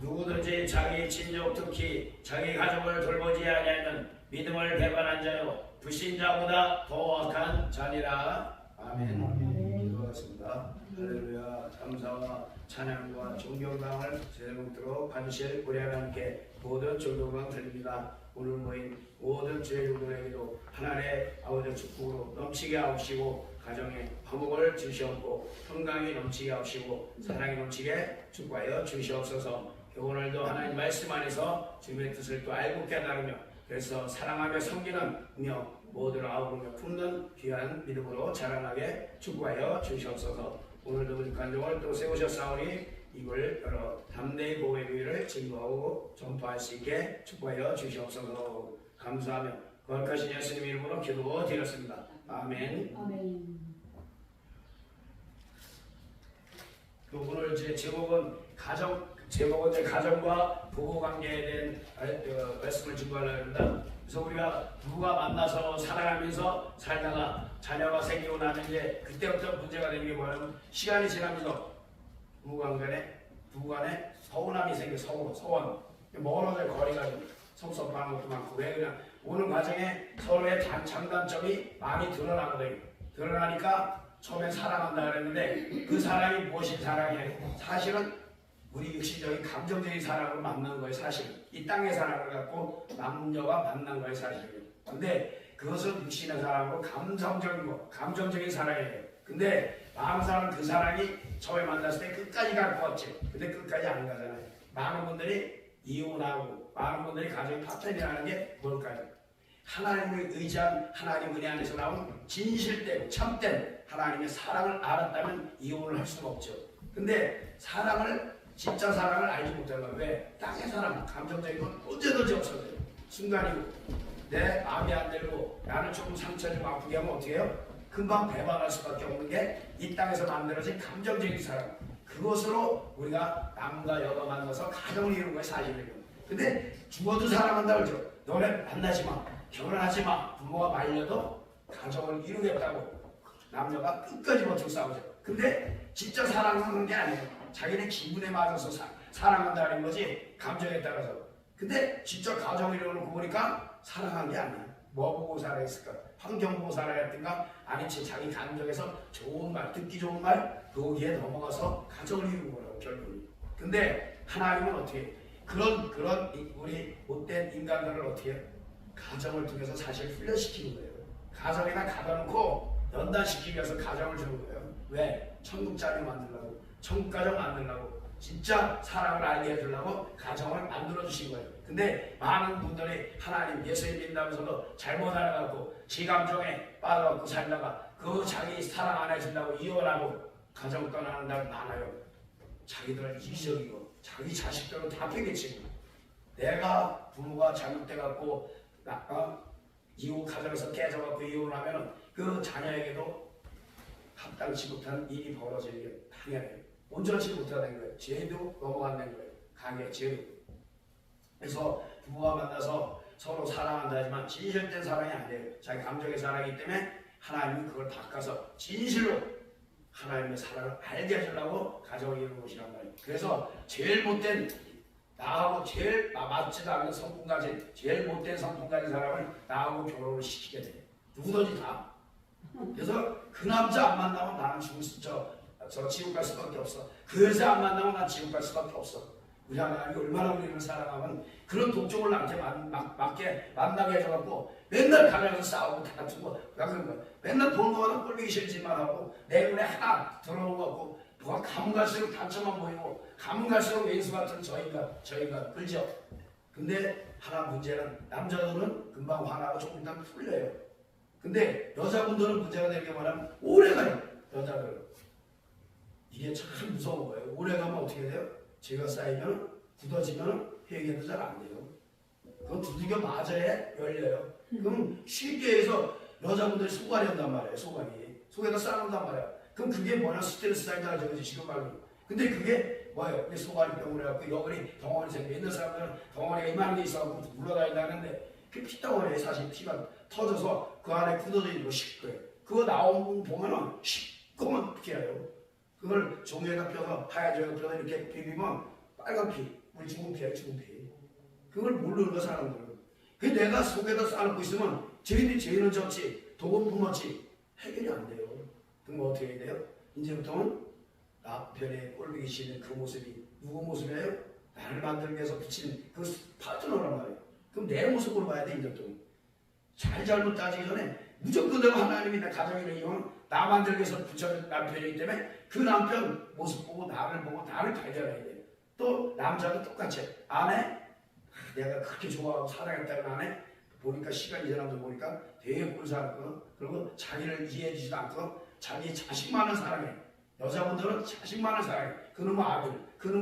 누구든지 자기 친족 특히 자기 가족을 돌보지 아니하는 믿음을 배반한 자요 불신자보다 더 악한 자니라. 아멘. 기도하겠습니다. 할렐루야. 감사와 찬양과 존경감을 제목으로 받으실 우리 하나님께 모든 존경감 드립니다. 오늘 모인 모든 주의 종들에게도 하나님의 아버지 축복으로 넘치게 하옵시고 가정에 화목을 주시옵고 평강이 넘치게 하옵시고 사랑이 넘치게 축복하여 주시옵소서. 오늘도 하나님 말씀 안에서 주님의 뜻을 또 알고 깨달으며 그래서 사랑하며 섬기는 며 모두를 아우르며 품는 귀한 믿음으로 자라나게 축복하여 주시옵소서. 오늘도 우리 간종을 또 세우셨사오니 이걸 여러 담대히 보호의 비밀을 증거하고 전파할 수 있게 축복하여 주시옵소서. 감사하며 거룩하신 예수님 이름으로 기도드렸습니다. 아멘. 아멘. 오늘 제 제목은 가정과 부부 관계에 대한 말씀을 증거하려고 합니다. 그래서 우리가 누가 만나서 살아가면서 살다가 자녀가 생기고 나면 이제 그때부터 문제가 되는 게 뭐냐면 시간이 지나면서 부부 간에 서운함이 생겨. 서원 멀어져 거리가 섭섭한 것도 많고 왜 그냥 오는 과정에 서로의 장단점이 많이 드러나거든요. 드러나니까 처음에 사랑한다 그랬는데 그 사랑이 무엇인 사랑이에요? 사실은 우리 육신적인 감정적인 사랑으로 만난 거예요. 사실은 이 땅의 사랑을 갖고 남녀가 만난 거예요. 사실은. 근데 그것은 육신의 사랑으로 감정적인 사랑이에요. 근데 마음 사람 그 사랑이 처음에 만났을 때 끝까지 갈 것 같지. 근데 끝까지 안 가잖아요. 많은 분들이 이혼하고 많은 분들이 가정이 파탄이라는 게 뭘까요? 하나님을 의지한 하나님 은혜 안에서 나온 진실된 참된 하나님의 사랑을 알았다면 이혼을 할 수가 없죠. 근데 진짜 사랑을 알지 못하는 거예요. 왜? 땅의 사랑, 감정적인 건 언제든지 없어져요. 순간이고 내 마음이 안 들고 나는 조금 상처 좀 아프게 하면 어떻게 해요? 금방 배반할 수밖에 없는 게 이 땅에서 만들어진 감정적인 사랑. 그것으로 우리가 남과 여가 만나서 가정을 이루는 거예요. 사실은요. 근데 죽어도 사랑한다 그러죠. 너네 만나지 마, 결혼하지 마. 부모가 말려도 가정을 이루겠다고 남녀가 끝까지 버티고 싸우죠. 근데 진짜 사랑하는 게 아니에요. 자기네 기분에 맞아서 사랑한다는 거지 감정에 따라서. 근데 진짜 가정을 이루고 보니까 사랑한 게 아니에요. 뭐 보고 살아있을까? 환경 보고 살아야했던가? 아니지 자기 감정에서 좋은 말, 듣기 좋은 말 거기에 넘어가서 가정을 이루는 거라고 결국은. 근데 하나님은 어떻게 해요? 그런 우리 못된 인간들을 어떻게 해요? 가정을 통해서 사실 훈련시키는 거예요. 가정에다 가둬놓고 연단시키기 위해서 가정을 주는 거예요. 왜? 천국자리 만들려고, 천국가정 만들려고, 진짜 사랑을 알게 해주려고 가정을 만들어주신 거예요. 근데 많은 분들이 하나님 예수님 믿는다면서도 잘못 알아갖고 지 감정에 빠져갖고 살다가 그 자기 사랑 안 해준다고 이혼하고 가정 떠나는 날 많아요. 자기들 이기적이고 자기 자식들은 다 패기치고 내가 부모가 잘못돼갖고 이후 가정에서 깨져갖고 이혼을 하면은 그 자녀에게도 합당치 못한 일이 벌어지는 게 당연해요. 온전치 못하는 거예요. 죄도 넘어간다는 거예요. 강의 죄도. 그래서 부부가 만나서 서로 사랑한다 하지만 진실된 사랑이 아니에요. 자기 감정의 사랑이기 때문에 하나님은 그걸 바꿔서 진실로 하나님의 사랑을 알게 해주려고 가정을 이루는 것이란 말이에요. 그래서 제일 못된 나하고 제일 맞지도 않는 성품 가진 제일 못된 성품 가진 사람을 나하고 결혼을 시키게 돼요. 누구든지 다. 그래서 그 남자 안 만나면 나는 저 지옥 갈 수밖에 없어. 그 여자 안 만나면 난 지옥 갈 수밖에 없어. 우리 하나님이 얼마나 우리를 사랑하면 그런 독종을 나한테 맞게 만나게 해줘갖고 맨날 가면서 싸우고 다투고 그런 거야. 맨날 본 거마다 꼴보기 싫지만 하고 내 눈에 하나 들어오는 거 같고 뭐가 가면 갈수록 단점만 보이고 가면 갈수록 왼수 같은 저희가 끌죠. 근데 하나 문제는 남자들은 금방 화나고 조금 있다가 풀려요. 근데 여자분들은 문제가 되는 게 뭐냐면 오래가요. 여자들은 이게 참 무서운 거예요. 오래가면 어떻게 돼요? 죄가 쌓이면 굳어지면 회개도 잘 안 돼요. 그건 두들겨 맞아야 열려요. 그럼 쉽게 해서 여자분들이 소갈이 한단 말이에요. 속에다 쌓아놓는단 말이야. 그럼 그게 뭐냐? 스트레스 쌓인다 저거지 지금 말로. 근데 그게 뭐예요? 그게 소갈병을 해갖고 여기에 덩어리 생겨. 옛날 사람들은 덩어리가 이만한 게 있어갖고 굴러다닌다는데 그 피덩어리에 사실 피가 터져서 그 안에 굳어져 있는 거 시꺼요. 그거 나온 보면은 시꺼먼 피예요. 그걸 종이에다 펴서 하얀 종이에다 펴서 이렇게 비비면 빨간 피, 우리 죽은 피야, 죽은 피. 그걸 모르는 거 사람들은. 그 내가 속에다 쌓아놓고 있으면 죄는 졌지, 독은 품었지 해결이 안 돼요. 그럼 어떻게 해야 돼요? 이제부터는 남편의 꼴보기 싫은 그 모습이 누구 모습이에요? 나를 만들기 위해서 붙인 그 파트너란 말이에요. 그럼 내 모습으로 봐야 돼. 이제부터는 잘못 따지기 전에 무조건 내가 하나님이 내 가정이라는 이유는 나 만들기 위해서 붙여진 남편이기 때문에 그 남편 모습 보고 나를 발견해야 돼요. 또 남자도 똑같이 아내 내가 그렇게 좋아하고 사랑했다는 아내 보니까 시간이 지나면서 보니까 되게 꼴사였거든. 그리고 자기를 이해해주지도 않고 자기 자식만을 사랑해. 여자분들은 자식만을 사랑해. 그놈의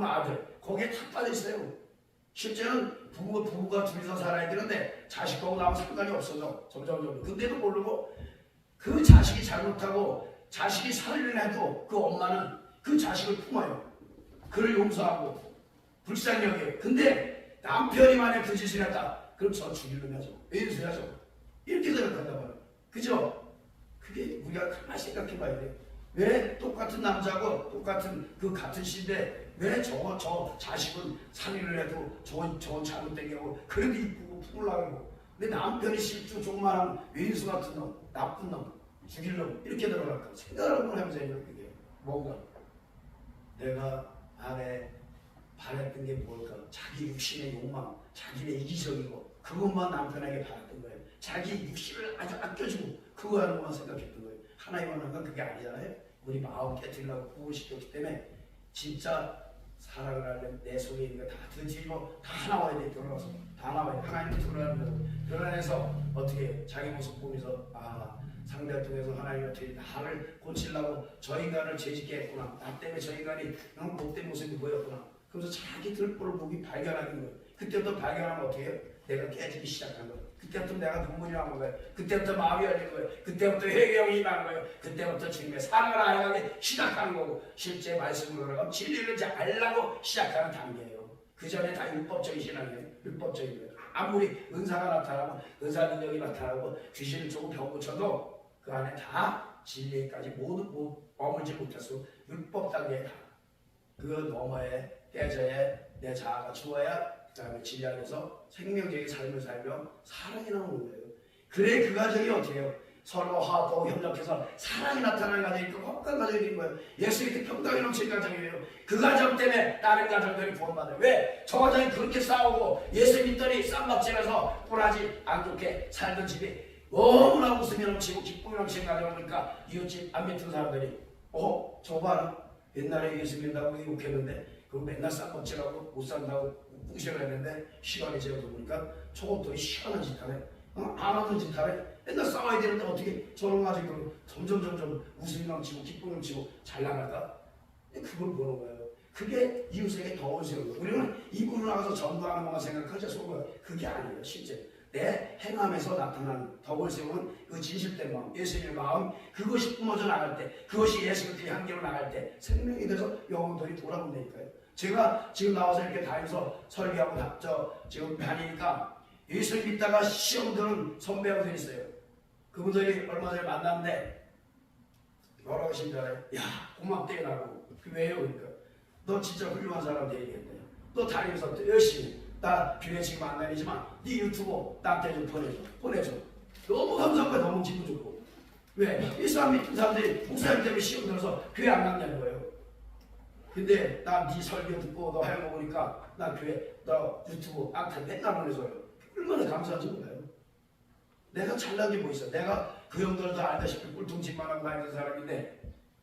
아들 거기에 다 빠져있어요. 실제는 부부가 둘이서 살아야 되는데 자식하고 나하고 상관이 없어져 점점. 근데도 모르고 그 자식이 잘못하고 자식이 살인을 해도 그 엄마는 그 자식을 품어요. 그를 용서하고 불쌍히 여겨요. 근데 남편이 만약 그 짓을 했다. 그럼 저 죽이려면 하죠. 외인수야죠. 이렇게 생각한단 말이에요. 그죠? 그게 우리가 가만히 생각해 봐야 돼요. 왜 똑같은 남자고 똑같은 같은 시인데 왜 저 자식은 살인을 해도 저건 잘못된 경우 그래도 이쁘고 품으려고. 근데 남편이 실주 조그만한 외인수 같은 놈, 나쁜 놈, 죽일 놈 이렇게 들어갈까? 생각을 한번 해보세요. 그게 뭔가 내가 안에 바랬던 게 뭘까? 자기 육신의 욕망, 자기의 이기적이고 그것만 남편에게 바랐던 거예요. 자기 육신을 아주 아껴주고 그거 하는 것만 생각했던 거예요. 하나님 하는 건 그게 아니잖아요. 우리 마음 깨뜨리려고 구원시켰기 때문에 진짜 사랑을 하려면 내 속에 있는 거 다 던지고 다 나와야 돼. 들어가서 다 나와야 돼. 하나님께 드러내서 어떻게 자기 모습 보면서 상대를 통해서 하나님이 어떻게 나를 고치려고 저 인간을 죄짓게 했구나. 나 때문에 저 인간이 너무 못된 모습이 보였구나. 그래서 자기 들보를 보기 발견하는 거예요. 그때부터 발견하면 어떻게 해요? 내가 깨지기 시작한 거예요. 그때부터 내가 눈물이 나는 거예요. 그때부터 마음이 열린 거예요. 그때부터 회개형이 임하는 거예요. 그때부터 주님의 사랑을 알아가기 시작하는 거고 실제 말씀으로 들어가면 진리를 이제 알라고 시작하는 단계예요. 그 전에 다 율법적인 신앙이에요. 율법적인 거예요. 아무리 은사가 나타나고 은사 능력이 나타나고 귀신을 조금 병 고쳐도 그 안에 다 진리까지 모두 머물지 못해서 율법 단계에 가. 그 너머에 깨져야 내 자아가 죽어야 그 다음에 진리 안에서 생명적인 삶을 살며 사랑이 나오는 거예요. 그래 그 가정이 어떻게 해요? 서로 화합하고 협력해서 사랑이 나타나는 가정이 있고 화합한 가정이 된 거예요. 예수님께 평등이 넘치는 가정이에요. 그 가정 때문에 다른 가정들이 구원받아요. 왜? 저 가정이 그렇게 싸우고 예수 믿더니 쌈밥집에서 꿀하지 안 좋게 살던 집이 너무나 웃음이 넘치고 기쁨이 넘치는 가정을 보니까 이웃집 안 믿던 사람들이 저거 봐라. 옛날에 예수 믿는다고 욕했는데 그거 맨날 쌈밥집하고 못 산다고 무시를 했는데 시간이 지나서 보니까 저것들이 희한한 짓 하네. 안 하던 짓 하네. 맨날 싸워야 되는데 어떻게 저런 가지고 점점 웃음이 넘치고 기쁨이 넘치고 잘 나갈까? 그걸 보는 거예요. 그게 이웃에게 덕을 세우는 거예요. 우리는 입으로 나가서 전도하는 것만 생각하죠. 속으로. 그게 아니에요. 실제 내 행함에서 나타나는 덕을 세우는 그 진실된 마음, 예수님의 마음, 그것이 뿜어져 나갈 때, 그것이 예수 그리스도의 향기로 나갈 때 생명이 돼서 영혼들이 돌아온다니까요. 제가 지금 나와서 이렇게 다니면서 설교하고 지금 다니니까 예수 믿다가 시험 드는 선배분들이 있어요. 그분들이 얼마 전에 만났는데 뭐라고 하신 줄 알아요? 야 고맙대 나고. 왜요? 그러니까 너 진짜 훌륭한 사람 되겠네. 너 다니면서 또 열심히 나 교회 지금 안 다니지만 네 유튜브 나한테 좀 보내줘. 너무 감사한 거야. 너무 기분 좋고. 왜? 이슬람 믿는 사람들이 목사님 때문에 시험 들어서 교회 안 간다는 거예요. 근데 나 네 설교 듣고 너 하는 거 보니까 나 교회 너 유튜브 나한테 맨날 보내줘요. 얼마나 감사한지 몰라요. 내가 잘난 게 뭐 있어. 내가 그 형들도 알다시피 꿀통집만 하고 다니는 사람인데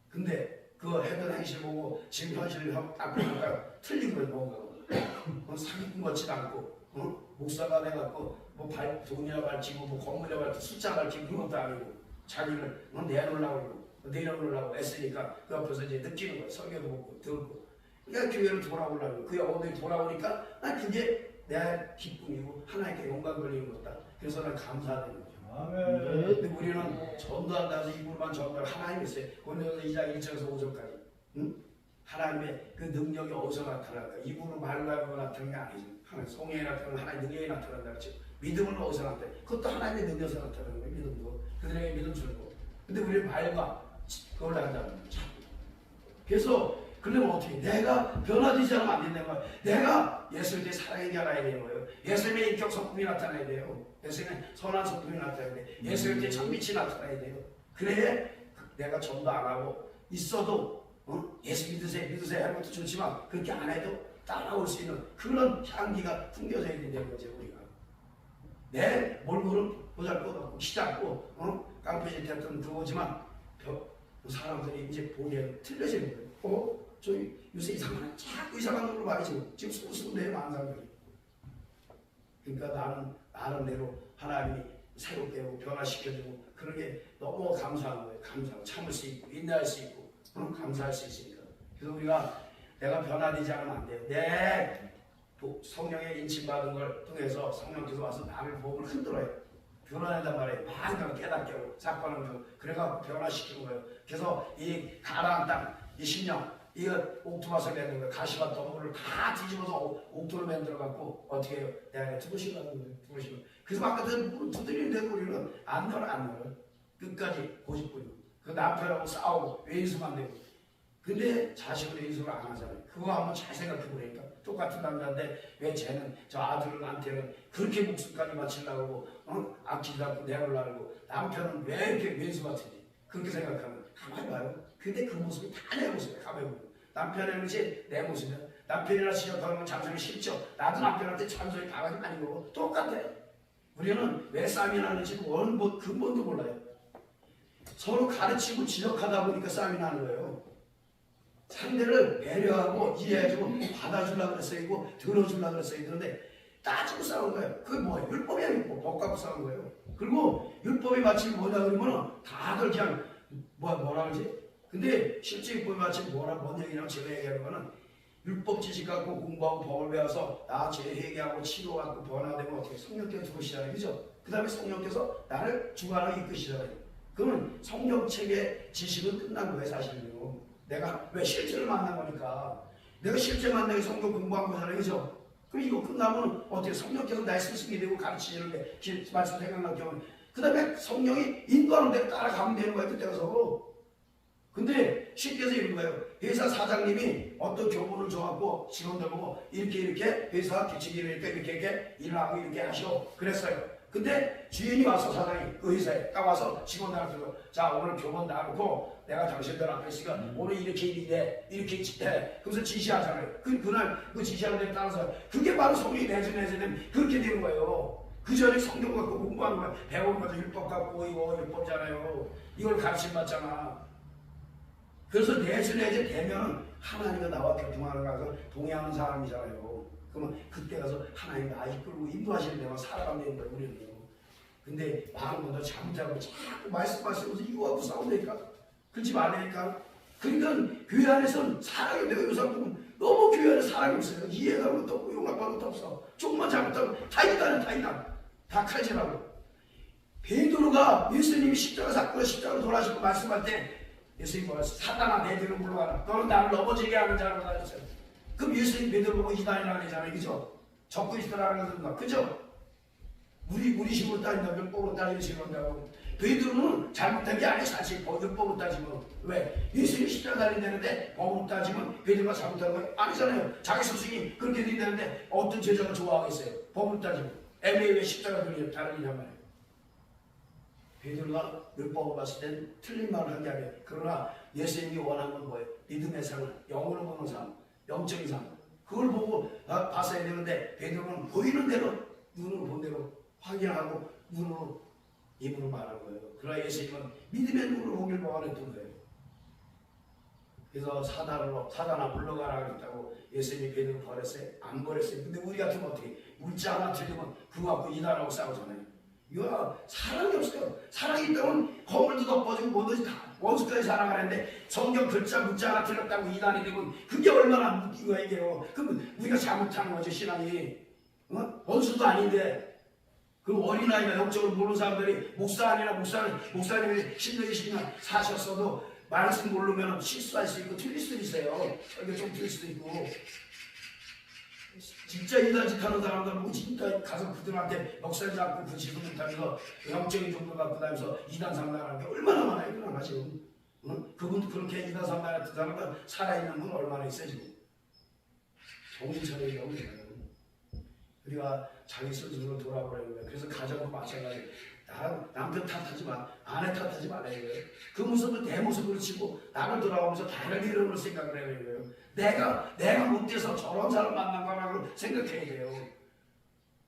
근데 그 해던 행실 보고 지금 현실을 하고 딱 보니까 틀린 거예요. 뭔가 사기꾼 같지도 않고 목사가 돼갖고 뭐 돈이나 밝히고 뭐 건물이나 밝히고 숫자 밝히고 그런 것도 아니고 자기를 내놓으려고 내려놓으려고 애쓰니까 그 앞에서 이제 느끼는 거예요. 설교도 보고 듣고 그러니까 교회를 돌아오려고 그 영혼들이 돌아오니까 난 그게 내 기쁨이고 하나님께 영광 돌리는 거다. 그래서 난 감사하는 거죠. 근데 우리는 전도한다고 해서 입으로만 전도를 하나님이 있어요. 고린도서 2장 1절에서 5절까지 하나님의 그 능력이 어디서 나타날까? 입으로 말로 하고 나타나는 게 아니죠. 하나님 성령이 나타나는 하나님 능력이 나타난다 그랬죠. 믿음은 어디서 나타나? 그것도 하나님의 능력에서 나타나는 거예요. 믿음도 그들에게 믿음 주는 거. 근데 우리 말과 그걸 한다는 거죠. 그래서 그러면 어떻게? 내가 변화되지 않으면 안 된다는 거예요. 내가 예수님의 사랑의 알아야 되는 거예요. 예수님의 인격 성품이 나타나야 돼요. 예수님의 선한 성품이 나타나야 돼요. 예수님의 참빛이 나타나야 돼요. 그래 내가 전도 안 하고 있어도 예수 믿으세요 하는 것도 좋지만 그렇게 안 해도 따라올 수 있는 그런 향기가 풍겨져야 된다는 거죠. 우리가 내 몰골은 보잘것없고 키 작고 깡패짓 했던 그거지만 사람들이 이제 보기에는 틀려지는 거예요. 저희 요새 자꾸 이상한 놈으로 말이죠. 지금 수수대에 많은 사람들이. 그러니까 나는 나름대로 하나님이 새롭게 하고 변화시켜주고 그런 게 너무 감사한 거예요. 감사하고 참을 수 있고 인내할 수 있고 감사할 수 있으니까. 그래서 우리가 내가 변화되지 않으면 안 돼요. 내 성령의 인침받은 걸 통해서 성령께서 와서 남의 복을 흔들어요. 변화한단 말이에요. 많이 깨닫게 하고 사건을 그래가 변화시키는 거예요. 그래서 이 가나안 땅, 이 신령, 이거 옥토밭을 내는 거예요. 가시밭 덤불을 다 뒤집어서 옥토로 만들어갖고 어떻게 해요? 내가 두부시라는 거예요. 두부시. 그래서 아까도 두드리는데 우리는 안 넣어요. 끝까지 고집부리고 그 남편하고 싸우고 외인수만 되고. 근데 자식은 외인수를 안 하잖아요. 그거 한번 잘 생각해 보니까 똑같은 남자인데 왜 쟤는 저 아들한테는 그렇게 목숨까지 바치려고 아끼지 않고 내놓으려고 남편은 왜 이렇게 외인수 같은지 그렇게 생각하면 가만히 봐요. 근데 그 모습이 다 내 모습이에요. 가만히 보면 남편의 것이 내 모습이야. 남편이나 지적하는 건 잠소리 싫죠. 나도 남편한테 잠소리 강하지 많이 거고 똑같아. 우리는 왜 싸움이 나는지 근본도 몰라요. 서로 가르치고 지적하다 보니까 싸움이 나는 거예요. 상대를 배려하고 이해해주고 받아주려고 그랬어요. 들어주려고 그랬어요. 그런데 따지고 싸우는 거예요. 그게 뭐예요? 율법이야. 율법. 법 갖고 싸우는 거예요. 그리고 율법의 마침이 뭐냐 그러면 다들 그냥 뭐라 그러지? 근데 실제 율법의 마침이 뭔 얘기냐면 제가 얘기하는 거는 율법 지식 갖고 공부하고 법을 배워서 나 재회개하고 치료 갖고 변화되면 어떻게 성령께서 들어오시잖아요. 그죠? 그 다음에 성령께서 나를 주관하고 이끄시잖아요. 그러면 성령책의 지식은 끝난 거예요. 사실은요. 내가 왜 실제를 만난 거니까 내가 실제 만나기 성경 공부한 거잖아요. 그죠? 그럼 이거 끝나면 어떻게 성령께서 나의 스승이 되고 가르치는 게 말씀 생각나게 하면 그 다음에 성령이 인도하는 대로 따라가면 되는 거예요. 그때 가서. 근데 쉽게 해서 이런 거예요. 회사 사장님이 어떤 교본을 줘갖고 직원들 보고 이렇게 회사 규칙이니까 이렇게 일을 하고 이렇게 하시오 그랬어요. 근데 주인이 와서 사장이 그 회사에 딱 와서 직원들한테 자 오늘 교본 나놓고 내가 당신들 앞에 있으니까 오늘 이렇게 일해 이렇게 해 그래서 지시하잖아요. 그날 그 지시하는 데 따라서 그게 바로 성령이 내주내주면 그렇게 되는 거예요. 그 전에 성경 갖고 공부하는 거야. 배우는 거죠. 율법 갖고 이거 율법이잖아요. 이걸 가르침 받잖아. 그래서 내주내주 되면 하나님과 나와 교통하는 가서 동의하는 사람이잖아요. 그러면 그때 가서 하나님 나 이끌고 인도하시는 데만 살아가면 되는 거예요. 우리는요. 근데 마음보다 잠자고 자꾸 말씀하시면서 이거 하고 싸우니까 그러지 말라니까. 그러니까 교회 안에서는 사랑이 되고 이 사람들은 너무 교회 안에 사랑이 없어요. 이해가는 것도 없고 용납하는 것도 없어. 조금만 잘못하면 다 이단은 다 칼질하고. 베드로가 예수님이 십자가 사건을 십자가로 돌아가시고 말씀할 때 예수님이 뭐라 했어요? 사단아 내 뒤로 물러가라. 너는 나를 넘어지게 하는 자라고 하셨어요. 그럼 예수님 베드로 보고 이단이라고 하잖아요. 그죠? 적고 있으라는 거든가. 그죠? 우리 힘으로 따진다. 율법으로 따지는 식으로 베드로는 잘못한 게 아니에요. 사실 율법으로 따지면. 왜? 예수님이 십자가 달린다는데 법으로 따지면 베드로가 잘못한 거예요? 아니잖아요. 자기 스승이 그렇게 된다는데 어떤 제자가 좋아하겠어요? 법으로 따지면. 왜 십자가 달리냔 말이에요. 베드로가 율법을 봤을 땐 틀린 말을 한 게 아니에요. 그러나 예수님이 원하는 건 뭐예요? 믿음의 삶을, 영으로 보는 삶, 영적인 삶. 그걸 보고 봤어야 되는데 베드로는 보이는 대로 눈으로 본 대로 확인하고 눈으로 입으로 말하는 거예요. 그러나 예수님은 믿음의 눈으로 보길 원했던 거예요. 그래서 사단아 물러가라 그랬다고 예수님이 베드로 버렸어요? 안 버렸어요. 근데 우리 같으면 어떻게? 물자 하나 틀리면 그거 갖고 이단하고 싸우잖아요. 이거 사랑이 없어요. 사랑이 있다면 거울도 덮어지고 뭐든지 다 원수까지 사랑하는데 성경 글자 문자 하나 틀렸다고 이단이 되면 그게 얼마나 웃기고 이게요. 그럼 우리가 잘못하는 거죠. 신앙이. 원수도 아닌데 그 어린아이가 영적으로 모르는 사람들이 목사님이 신령이 사셨어도 말씀 모르면 실수할 수 있고 틀릴 수도 있어요. 설교 좀 틀릴 수도 있고. 진짜 이단짓 하는 사람들 보고 진짜 가서 그들한테 역사를 잡고 그 지금 못하면서 영적인 정보 갖고 다니면서 이단 상담하는 게 얼마나 많아요. 그러나 지금 응? 그분 그렇게 해주다 사람 그 사람은 살아있는 분 얼마나 있어 지금. 정신 차리려고 그래요. 우리가 자기 스스로 돌아보려는 거예요. 그래서 가정도 마찬가지예요. 남편 탓하지 마, 아내 탓하지 말아야 돼요. 그 모습을 내 모습으로 치고 나를 돌아보면서 다른 이름으로 생각을 해야 돼요. 내가 못돼서 저런 사람 만난 거라고 생각해야 돼요.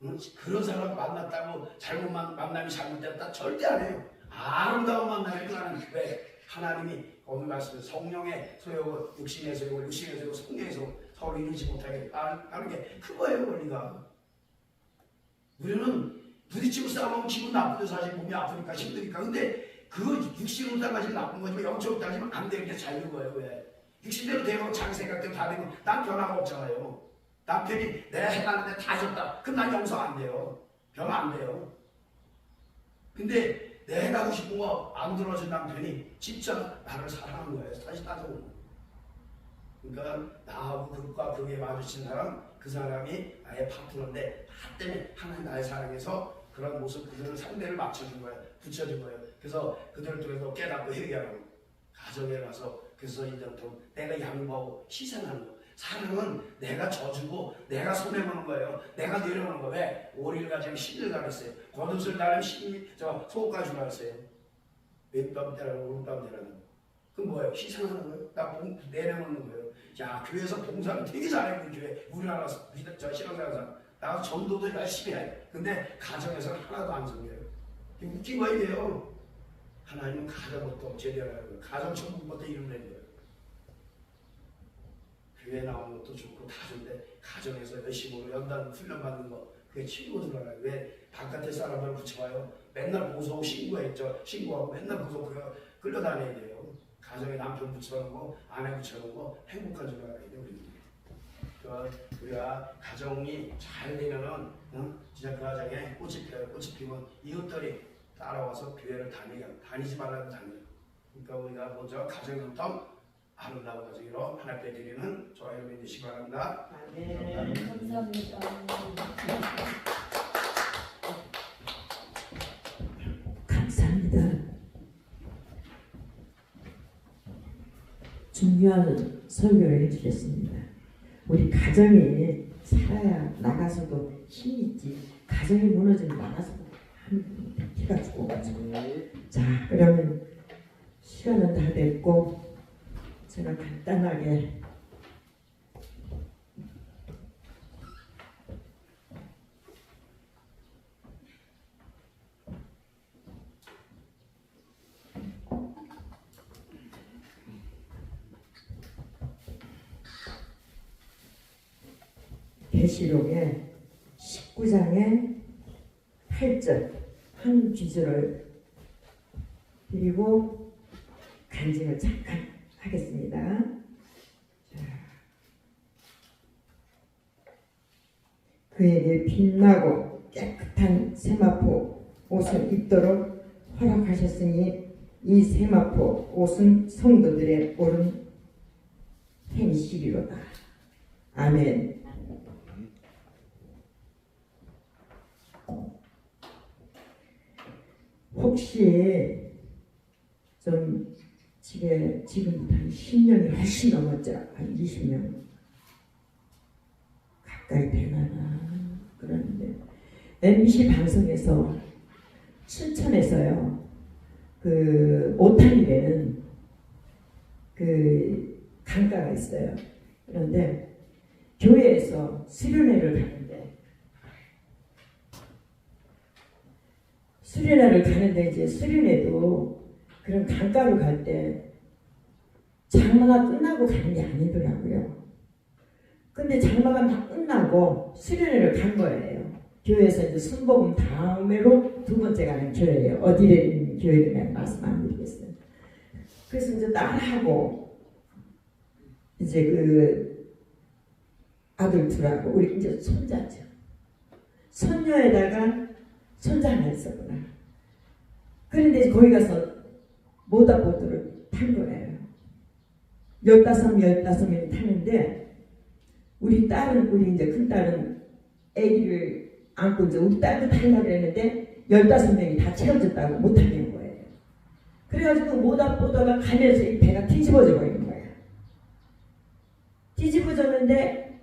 응? 그런 사람 만났다고 만남이 잘못됐다 절대 안 해요. 아름다운 만남이 그거는 왜? 하나님이 오늘 말씀 성령의 소욕을 육신의 소욕을 육신의 소욕을 성령의 소욕 서로 이루지 못하게 하는 게 그거예요. 원리가. 우리는 부딪히고 싸우면 기분 나쁘죠. 사실 몸이 아프니까 힘드니까. 근데 그 육신으로 따가지고 나쁜 거지만 영적으로 따지면 안 되는 게 자유인 거예요. 왜? 육신대로 되고 자기 생각대로 다 되면 난 변화가 없잖아요. 남편이 내가 해놨는데 다 줬다. 그럼 난 용서 안 돼요. 변화 안 돼요. 근데 내가 하고 싶은 거 안 들어준 남편이 진짜 나를 사랑하는 거예요. 다시 따져보면. 그러니까 나하고 그것과 그게 마주친 사람, 그 사람이 나의 파트너인데 나 때문에 하나님 나의 사랑해서 그런 모습 그들을 상대를 맞춰준 거예요. 붙여준 거예요. 그래서 그들을 통해서 깨닫고 회개하고 가정에 가서 그래서 이제부터 내가 양보하고 희생하는 거. 사랑은 내가 져주고 내가 손해보는 거예요. 내가 내려오는 거. 왜? 오리를 가지면 신을 가르쳤어요. 겉옷을 가르면 소까지 가르쳤어요. 왼뺨대라는 오른뺨대라는 거. 그럼 뭐예요? 희생하는 거예요. 나 내려놓는 거예요. 야, 교회에서 봉사를 되게 잘해요. 교회 우리나라 신앙생활 나 전도도 열심히 해. 근데 가정에서는 하나도 안 섬겨요. 웃긴 거예요. 하나님은 가정부터 제대로 하는 거예요. 가정 천국부터 이루는 거예요. 교회 나오는 것도 좋고 다 좋은데 가정에서 열심히 연단 훈련 받는 거 그게 친구들 알아요. 왜 바깥에 사람을 붙여봐요. 맨날 보소 신고했죠. 신고하고 맨날 보소 끌려다녀야 돼요. 가정에 남편 붙여놓고 아내 붙여놓고 행복한 줄 알아야 돼요. 우리가 가정이 잘 되면은 진짜 그 가정에 꽃이 피어요. 꽃이 피면 이웃들이 따라와서 교회를 다니지 말라고 다녀요. 그러니까 우리가 먼저 가정부터 아름다운 가정으로 하나님께 드리는 저와 여러분이 되시기 바랍니다. 네, 감사합니다. 감사합니다. 중요한 설교를 해주셨습니다. 우리 가정이 살아야 나가서도 힘이 있지. 가정이 무너지면 나가서도 피가 죽어가지고. 자, 그러면 시간은 다 됐고 제가 간단하게 계시록의 19장의 8절 한 구절을 드리고 간증을 잠깐 하겠습니다. 자, 그에게 빛나고 깨끗한 세마포 옷을 입도록 허락하셨으니 이 세마포 옷은 성도들의 옳은 행실이로다. 아멘. 혹시 좀 지금부터 한 10년이 훨씬 넘었죠? 한 20년 가까이 되나 그러는데 MBC 방송에서 춘천에서요 그 오탄이라는 그 강가가 있어요. 그런데 교회에서 수련회를 가는데 이제 수련회도 그런 강가로 갈 때 장마가 끝나고 가는 게 아니더라고요. 근데 장마가 막 끝나고 수련회를 간 거예요. 교회에서 이제 순복음 다음으로 두 번째 가는 교회예요. 어디에 있는 교회를 내가 말씀 안 드리겠어요. 그래서 이제 딸하고 이제 그 아들 둘하고 우리 이제 손자죠. 손녀에다가 손자 하나 있었구나. 그런데 거기 가서 모터보트를 탄 거예요. 15명이 타는데 우리 이제 큰 딸은 아기를 안고 이제 우리 딸도 타려고 했는데 15명이 다 채워졌다고 못 타게 한 거예요. 그래가지고 모닥 보다가 가면서 이 배가 뒤집어져 버리는 거예요. 뒤집어졌는데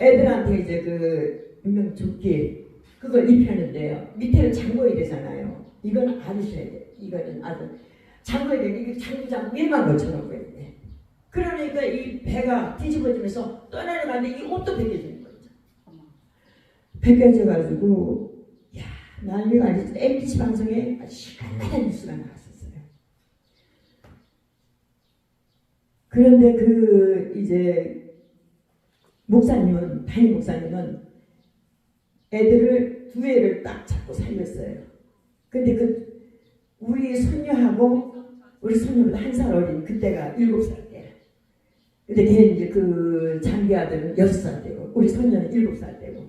애들한테 이제 그 유명 조끼 그걸 입혔는데요. 밑에는 잠궈야 되잖아요. 이건 알으셔야 돼요. 이거는 아주 잠궈야 돼요. 이게 장구장 위에만 걸쳐놓고 있는데. 그러니까 이 배가 뒤집어지면서 떠내려가는데 이 옷도 벗겨지는 거죠. 벗겨져가지고 야 난리가 아니죠. MBC 방송에 시간마다 뉴스가 나왔었어요. 그런데 그 이제 목사님은 담임 목사님은 애들을 두 애를 딱 잡고 살렸어요. 근데 그 우리 손녀하고 우리 손녀보다 한 살 어린 그때가 7살 때. 근데 걔 이제 그 장기 아들은 6살 때고 우리 손녀는 7살 때고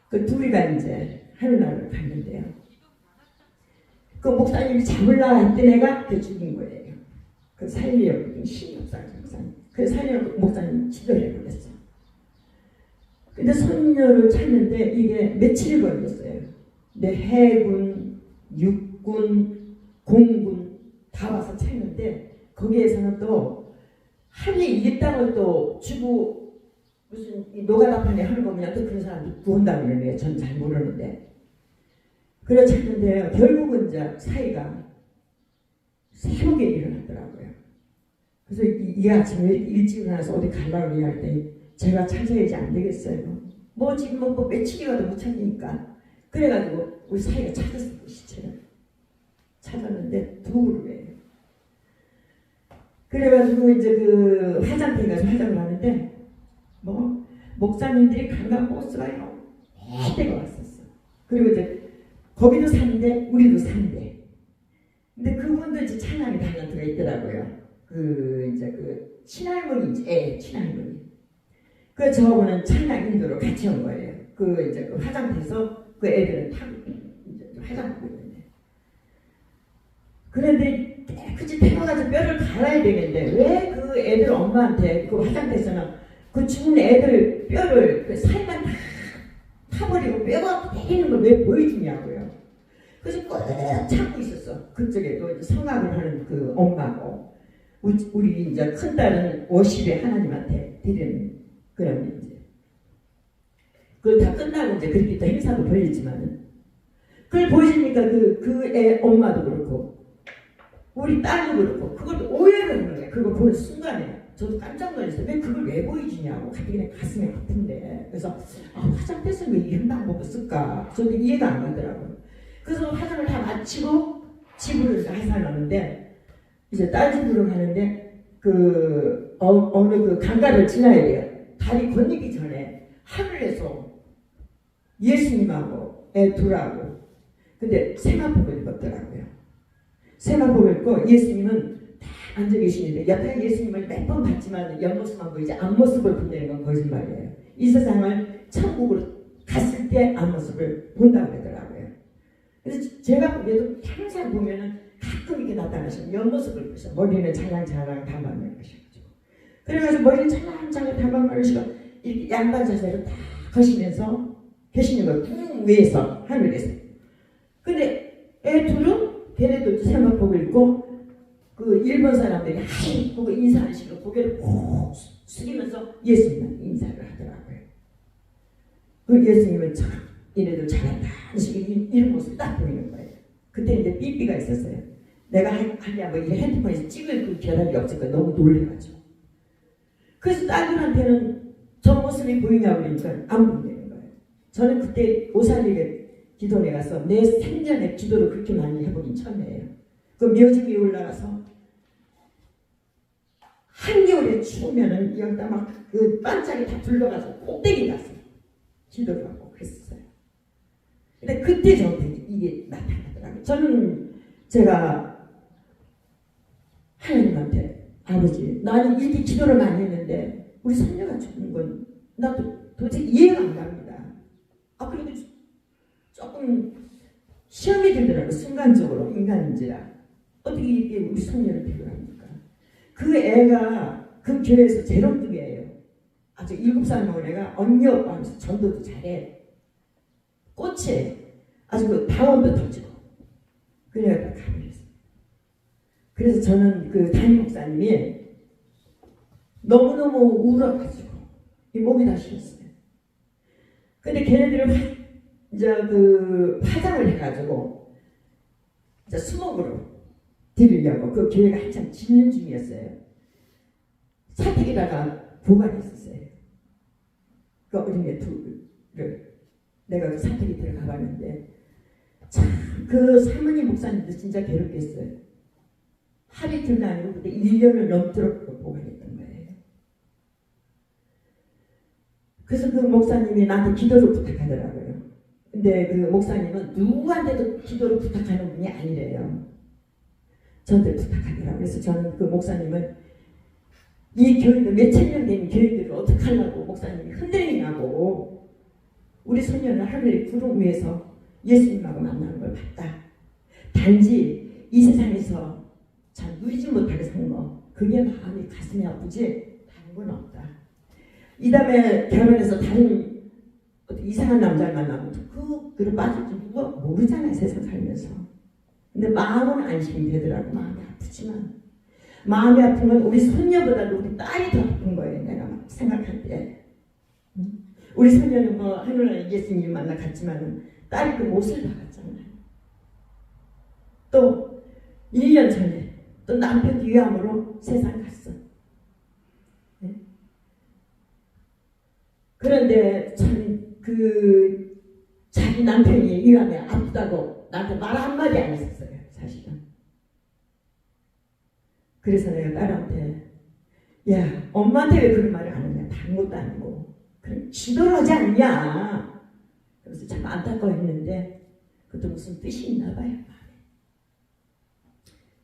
그 둘이가 이제 하늘나라를 갔는데요. 그 목사님이 잡으려고 했던 애가 그 죽인 거예요. 그 살리려고 신목사님 목사님. 그래서 살리려고 목사님 치료를 해버렸어. 근데 손녀를 찾는데 이게 며칠이 걸렸어요. 근데 해군, 육군, 공군 다 와서 찾는데 거기에서는 또 한이 이 땅을 또 주고 무슨 노가다판에 하는 거면 또 그런 사람들 구한다고 그러네요. 전 잘 모르는데. 그래 찾는데 결국은 이제 사이가 새벽에 일어났더라고요. 그래서 이 아침에 일찍 일어나서 어디 가려고 할 때 제가 찾아야지 안 되겠어요. 뭐 지금 뭐 며칠이 가도 못 찾으니까. 그래가지고 우리 사이가 찾았어요. 그 시체를. 찾았는데 두루예요. 그래가지고 이제 그 화장터에 가서 화장을 하는데 뭐 목사님들이 관광버스가 때가 왔었어. 그리고 이제 거기도 산대 우리도 산대. 근데 그분도 이제 찬양이 달란트가 있더라고요. 그 이제 그 친할머니 친할머니. 그 저하고는 찬양 인도로 같이 온 거예요. 그 이제 그 화장터에서 그 애들은 타고 이제 화장하고 있는데. 그런데 깨끗이 태워가지고 뼈를 갈아야 되는데 왜 그 애들 엄마한테 그 화장터에서는 그 죽은 애들 뼈를 그 살만 다 타버리고 뼈가 때리는 걸 왜 보여주냐고요. 그래서 꼭 참고 있었어. 그쪽에 또 성악을 하는 그 엄마고 우리 이제 큰 딸은 50에 하나님한테 드리는 그런 이제 그걸 다 끝나고 이제 그렇게 또 행사도 벌리지만은 그걸 보여주니까 그 애 엄마도 그렇고 우리 딸도 그렇고 그걸 오해를 하는 거예요. 그걸 보는 순간에 저도 깜짝 놀랐어요. 왜 그걸 왜 보여주냐고 갑자기 그냥 가슴이 아픈데 그래서 화장대에서 왜 이런 방법을 쓸까 저도 이해가 안 가더라고요. 그래서 화장을 다 마치고 집으로 하산하는데 이제 딸 집으로 가는데 그 어느 그 강가를 지나야 돼요. 다리 건너기 전에 하늘에서 예수님하고 애 둘하고 근데 세마포를 입었더라고요. 세마포를 입고 예수님은 다 앉아 계시는데 옆에 예수님을 몇 번 봤지만 옆모습만 보이지 앞모습을 본다는 건 거짓말이에요. 이 세상을 천국으로 갔을 때 앞모습을 본다고 하더라고요. 그래서 제가 보기에도 항상 보면은 가끔 이렇게 나타나시면 옆모습을 보셔. 머리는 잘랑잘랑 담아내시고 그래가지고 머리는 잘랑잘랑 담아내시고 이렇게 양반 자세로 다 거시면서 계시는 거예요. 둥 위에서 하늘에서. 근데 애 둘은 걔네도 세마포를 입고 그 일본 사람들이 하이 보고 인사하는 식으로 고개를 꼭 숙이면서 예수님한테 인사를 하더라고요. 그 예수님은 참 얘네들 잘한다 하는 식으로 이런 모습이 딱 보이는 거예요. 그때 이제 삐삐가 있었어요. 내가 하냐 뭐 이게 핸드폰에서 찍을 그 계란이 없으니까 너무 놀래가지고. 그래서 딸들한테는 저 모습이 보이냐고 그러니까 안 보이는 거예요. 저는 그때 오살리에 기도에 가서 내 생전에 기도를 그렇게 많이 해보긴 처음이에요. 그 묘지 위에 올라가서 한겨울에 추우면은 여기다 막 그 반짝이 다 불러가서 꼭대기 가서 기도를 하고 그랬어요. 근데 그때 저한테 이게 나타나더라고요. 저는 제가 하나님한테 아버지 나는 이렇게 기도를 많이 했는데 우리 손녀가 죽는 건 나도 도대체 이해가 안 갑니다. 그래도 조금 시험이 들더라고요. 순간적으로 인간인지라 어떻게 이렇게 우리 손녀를 데려갑니까? 그 애가 그 교회에서 제일 엉뚱이에요. 아주 7살 먹은 애가 언니 오빠 하면서 전도도 잘해. 꽃에 아주 그 다원도 터지고 그래야 가버렸어요. 그래서 저는 그 담임 목사님이 너무너무 울어가지고 이 몸이 다 쉬었어요. 근데 걔네들은 이제 그 화장을 해가지고 이제 수목으로 드리려고 그 교회가 한참 짓는 중이었어요. 사택에다가 보관했었어요. 그 어린애 둘을 내가 그 사택에 들어가 봤는데 참 그 사모님 목사님도 진짜 괴롭겠어요. 하루 이틀도 아니고 그때 1년을 넘도록 보관했던 거예요. 그래서 그 목사님이 나한테 기도를 부탁하더라고요. 근데 그 목사님은 누구한테도 기도를 부탁하는 분이 아니래요. 저한테 부탁하더라고요. 그래서 저는 그 목사님을 이 교회도 몇천 년 된 교회들을 어떻게 하려고 목사님이 흔들리냐고 우리 소녀는 하늘의 구름 위에서 예수님하고 만나는 걸 봤다. 단지 이 세상에서 참 누리지 못하게 산 거 그게 마음이 가슴이 아프지 다른 건 없다. 이 다음에 결혼해서 다른 이상한 남자를 만나면 그로 빠질지 누가 모르잖아요. 세상 살면서. 근데 마음은 안심이 되더라고. 마음이 아프지만 마음이 아픈 건 우리 손녀보다도 우리 딸이 더 아픈 거예요. 내가 막 생각할 때. 우리 손녀는 뭐 하늘나라 예수님 만나 갔지만 딸이 그 못을 박았잖아요. 또 1년 전에 또 남편 위암으로 세상 갔어. 네? 그런데 참 그 자기 남편이 위암에 아프다고 나한테 말 한마디 안 했었어요. 사실은. 그래서 내가 딸한테 야 엄마한테 왜 그런 말을 안 하냐. 다른 것도 아니고 그럼 기도를 하지 않냐. 그래서 참 안타까워했는데 그것도 무슨 뜻이 있나 봐요.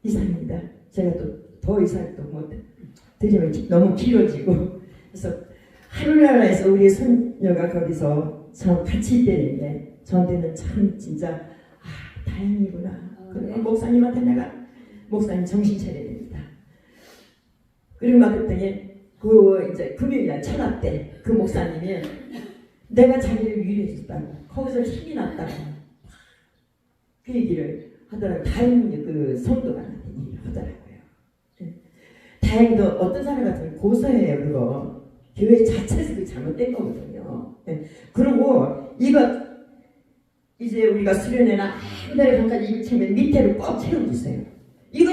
이상입니다. 제가 또 더 이상 또 뭐 드리면 너무 길어지고 그래서 하늘나라에서 우리 손녀가 거기서 저 같이 있다는데 저한테는 참 진짜 다행이구나. 그리고 목사님한테 내가 목사님 정신 차려야 됩니다. 그리고 막 그랬더니 그 이제 금요일날 철학 때 그 목사님이 내가 자기를 위로해줬다고 거기서 힘이 났다고 그 얘기를 하더라고요. 다행히 그 성도가 나한테 얘기를 하더라고요. 다행히도 어떤 사람 같으면 고소해요. 그거 교회 자체에서 그 잘못된 거거든요. 그리고 이거 이제 우리가 수련회나 한 달에 한 가지 이거 채우면 밑에를 꼭 채워주세요. 이거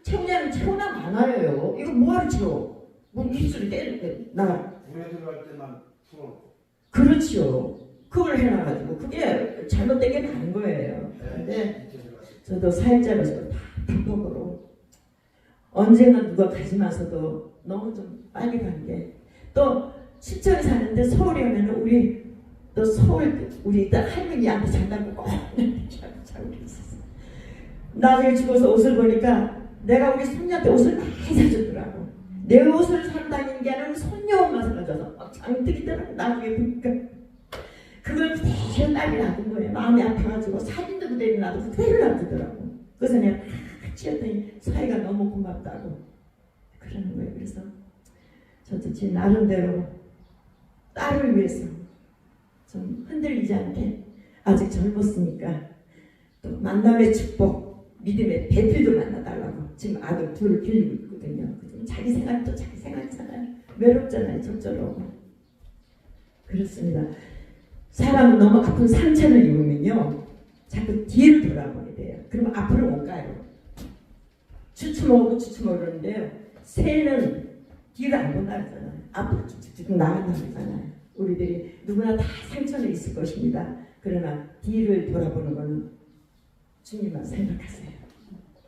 채우냐면 채우나 많아요. 이거 뭐하러 채워? 뭐 기술이 나 물에 들어갈 때만 풀어. 그렇지요. 그걸 해놔가지고 그게 잘못된 게 많은 거예요. 근데 저도 사역자로서 다 불법으로 언젠가 누가 가지마서도 너무 좀 빨리 간 게 또 시청에 사는데 서울에 오면은 우리 또 서울 우리 일단 할머니한테 장담고 꼭 자고 있었어. 나중에 죽어서 옷을 보니까 내가 우리 손녀한테 옷을 많이 사줬더라고. 내 옷을 사러 다니는 게 아니라 손녀 옷만 사줘서 막 장득이더라고. 나중에 보니까 그걸 그대로 딸이 놔둔 거예요. 마음이 아파가지고 사진도 그대로 놔두고 그대로 놔두더라고. 그래서 내가 같이 했더니 사이가 너무 고맙다고 그러는 거예요. 그래서 저도 제 나름대로 딸을 위해서 좀 흔들리지 않게 아직 젊었으니까 또 만남의 축복, 믿음의 배필도 만나달라고 지금 아들 둘을 빌리고 있거든요. 자기 생각도 자기 생각이잖아요. 외롭잖아요. 적절하고. 그렇습니다. 사람은 너무 아픈 상처를 입으면요 자꾸 뒤를 돌아보게 돼요. 그러면 앞으로 못 가요. 주춤하고 그러는데요. 새는 뒤를 안 본다 그러잖아요. 앞으로 쭉쭉 나간다 그러잖아요. 우리들이 누구나 다 상처는 있을 것입니다. 그러나 뒤를 돌아보는 것은 주님만 생각하세요.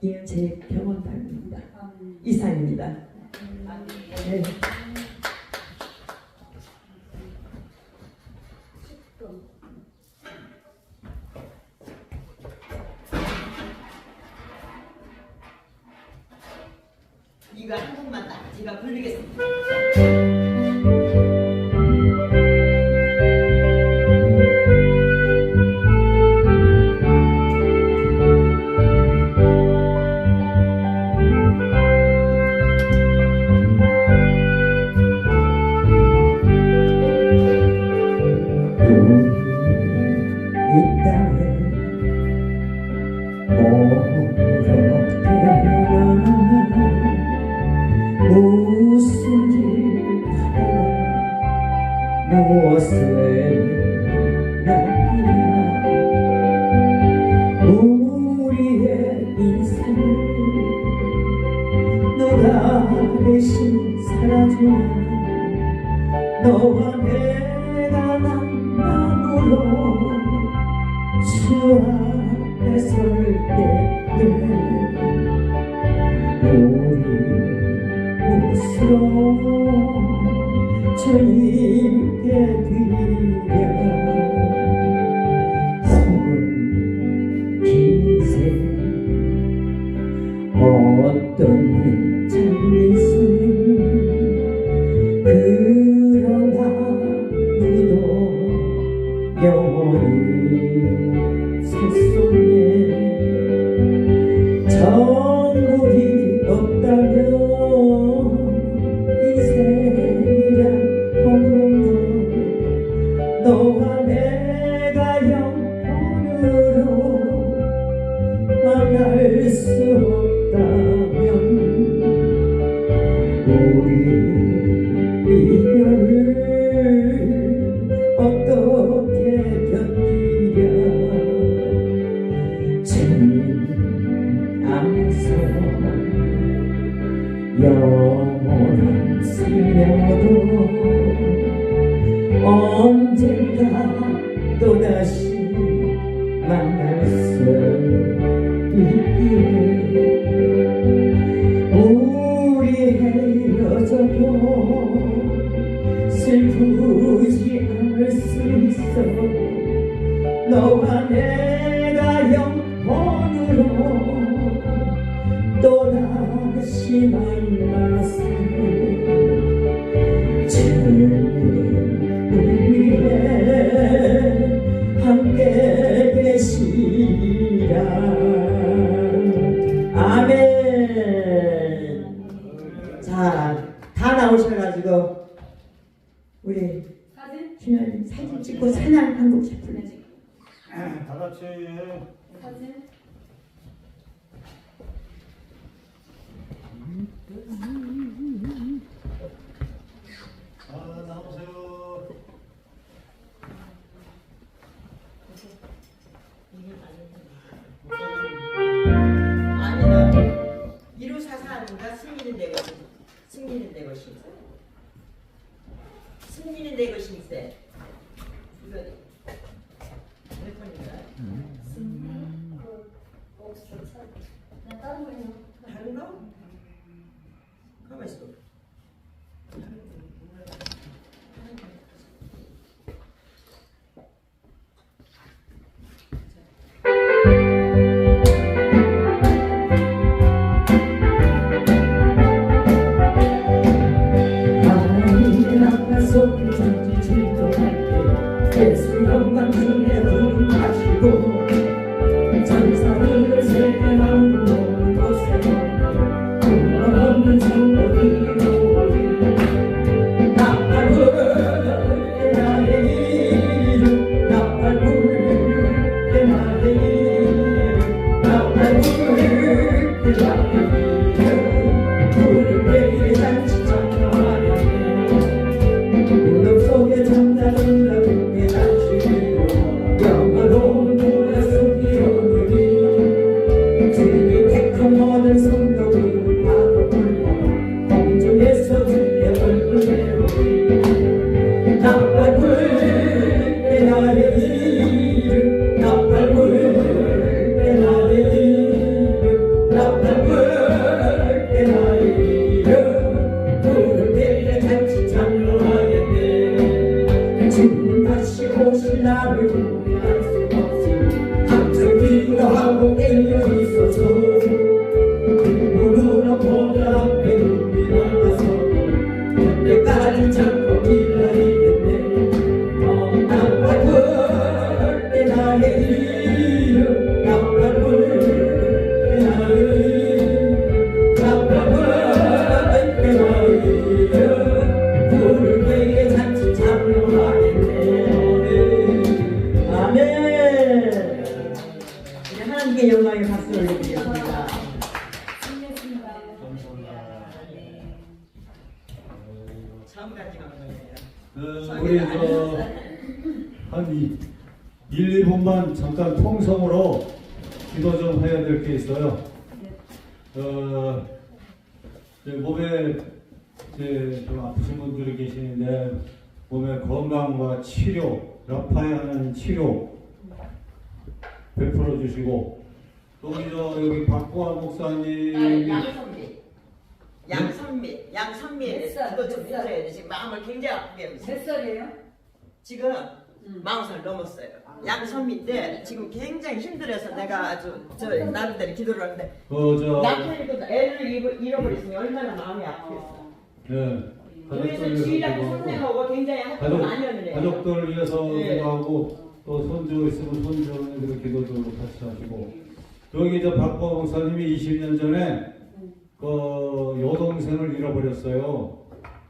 이건 제 경험담입니다. 이상입니다. 네. 이거 한 번만 딱 제가 부르겠습니다. 무엇을 남기냐 우리의 인생을 너가 대신 살아주냐 너와 내가 만남으로 주 앞에 설 때에 우리 무엇으로 주님께 드리랴 온 인생 어떤 짧은 인생 그러나 누구도 영원히 살 수 없네 천국이 없다면 인생이란 홀로 너와 내가 영원으로 만날 수 없다면 우리 이별을 어떻게 견디랴 주님 안에서 영원한 생명도 언젠가 또다시 만날 수 있기에 우리 헤어져도 슬프지 않을 수 있어 너와 내가 영원으로 또다시 만나서 주님 위에 함께 계시라 아멘. 자, 다 나오셔가지고 우리 사진? 준현이 사진 찍고 사냥 한 곡씩 불러주세요. 다 같이 사진? 나오세요. 아니다. 1544인가 승리는 내 것이 승리는 내 것이 승리는 내 것인세 이거 몇 번인가? 없어. 나 다른 거 해요. 다른 거? 가만 있어. 하나님의 앞에서 부정지 질투할게 예수 영광 중에 부름 마시고 전사들을 세계 만국 모든 곳에 꿈만 없는 성도들이 오리 나팔불 나의 이름 나팔불 나의 이름 나팔불 나의 이름 부르게 잔치 찬양하네 무덤 속에 잠자는 나에게 잔치로 영화로운 노래 속이오니 주님 택한 모든 성도들을 바로 불러 공중에서 주의 얼굴 배우리 나팔불 나의 이름 나팔불 나의 이름 나팔불 나의 이름 부를 때에 같이 찬양하겠네 주님 다시 오실 나를 후회할 수 없이 항상 기도하고 깨어 있어서 눈으로 보다 앞에 눈이 나가서 그때까지 참고 기다리겠네 나팔불 나의 이름 나팔불 나의 이름 나팔불 나의 이름 부를 때에 잔치 찬양하겠네 아멘. 우리 하나님께 영광의 박수 올려드리겠습니다. 승리했습니다. 처음 같이 간 거예요. 우리 한 1, 2분만 잠깐 통성으로 기도 좀 해야 될 게 있어요. 몸에 좀 아프신 분들이 계시는데 몸의 건강과 치료, 아파야 하는 치료 베풀어 주시고 또 여기 박보아 목사님이 양선미 몇 살? 그거 좀 몇 살? 해줘야 돼. 지금 마음을 굉장히 아프게 하고 있어요. 몇 살이에요? 지금 40살 넘었어요. 양선미인데 지금 굉장히 힘들어서 내가 아주 나름대로 기도를 하는데 남편이 또 애를 잃어버렸으니 얼마나 마음이 아프겠어. 그래서 주일하고 선생하고 굉장히 학교 많이 하는 애예요. 가족들 위해서 네. 기도하고 또 손주 있으면 손주들 기도도 같이 하시고 여기 박보아 목사님이 20년 전에 그 여동생을 잃어버렸어요.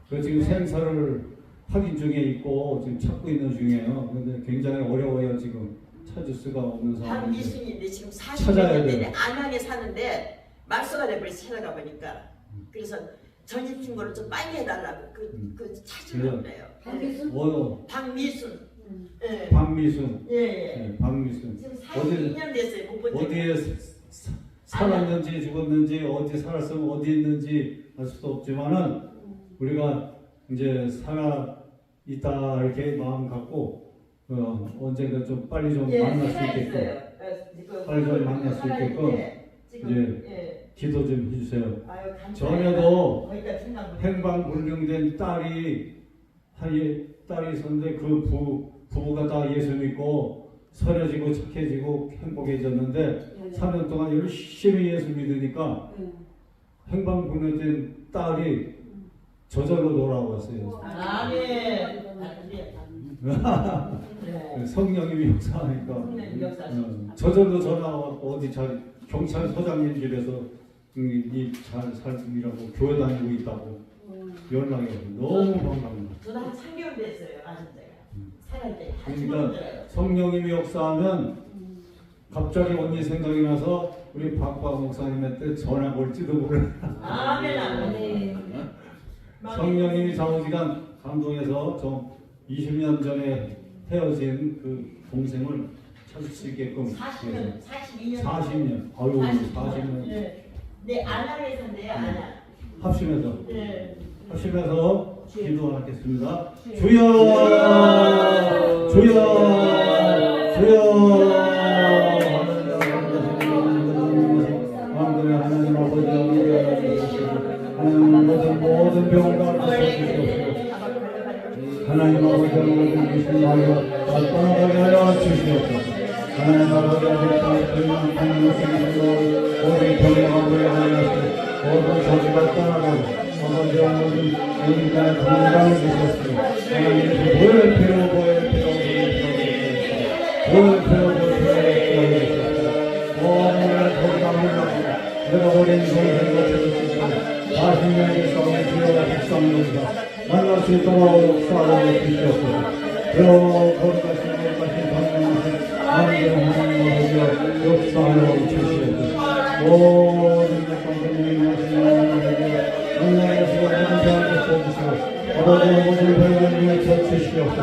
그 지금 생사를 확인 중에 있고 지금 찾고 있는 중이에요. 근데 굉장히 어려워요. 지금 찾을 수가 없는 상황인데. 박미순인데 지금 찾아야 40년 돼요. 전에 안양에 사는데 말소가 돼버려서 찾아가 보니까 그래서 전입신고를 좀 빨리 해달라고 그 찾으려고 그래요. 박미순? 박미순. 예. 박미순. 예. 네, 박미순. 지금 42년 됐어요. 못 본 지가. 어디에 살았는지 죽었는지 어디 살았으면 어디 있는지 알 수도 없지만은 우리가 이제 살아 있다 이렇게 마음 갖고 언젠가 좀 빨리 좀 만날 수 있게끔 빨리 좀 만날 수 있게끔 이제 기도 좀 해주세요. 전에도 행방불명된 딸이 있었는데 그 부부가 다 예수 믿고 선해지고 착해지고 행복해졌는데 3년 동안 열심히 예수 믿으니까 행방불명된 딸이 저절로 돌아왔어요. 아멘. 성령님이 역사하니까 저절로 전화 왔고 어디 경찰서장님 집에서 잘 살이라고 교회 다니고 있다고 연락이 와요. 너무 반갑습니다. 저도 한 3개월 됐어요. 아신 제가. 살할 때. 그러니까 성령님이 역사하면 갑자기 언니 생각이 나서 우리 박보아 목사님한테 전화 올지도 몰라. 아멘. 아멘. 성령님이 좌우지간 감동해서 좀 20년 전에 헤어진 그 동생을 찾을 수 있게끔 40년, 42년. 40년. 아유 40년. 네, 안양에 산대요. 안양. 합심해서 네. 합심해서 기도하겠습니다. 주여 주여 주여 하나님 아버지 하나님 모든 병을 낫으시옵소서. 하나님 아버지 주시옵소서. 떠나가게 하여 주시옵소서. 하나님 아버지 모든 병에 아버지 하나님 모든 저주가 떠나가고 아버지 모든 인간의 건강을 주셨으니 하나님 보혈 피로 보혈 피로 모든 건강을 받고 내가 버린 동생과 찾으시고 40년의 싸움에 주여가 백성입니다. 만날 수 있도록 역사하여 주시옵소서. 거룩하신 성령하신 하나님 아버지 역사하여 주시옵소서. 모든 백성들이 하시는 하나님의 모든 병을 써주시고 아버지의 모든 병을 위해 주시옵소서.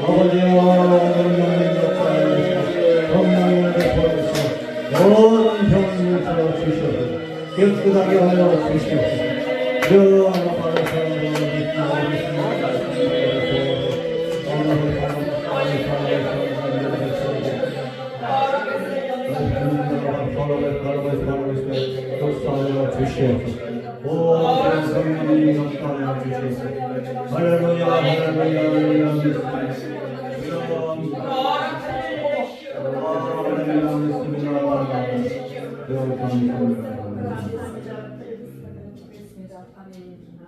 아버지여 모든 영의 역사하여 주시고 성령을 베풀어 주시고 모든 병을 위해 주시옵소서. 깨끗하게 하여 주시옵소서. 주여 받으시옵소서. 역사하여 주시옵소서. 모든 성령이 역사하여 주시옵소서. 할렐루야 할렐루야 할렐루야.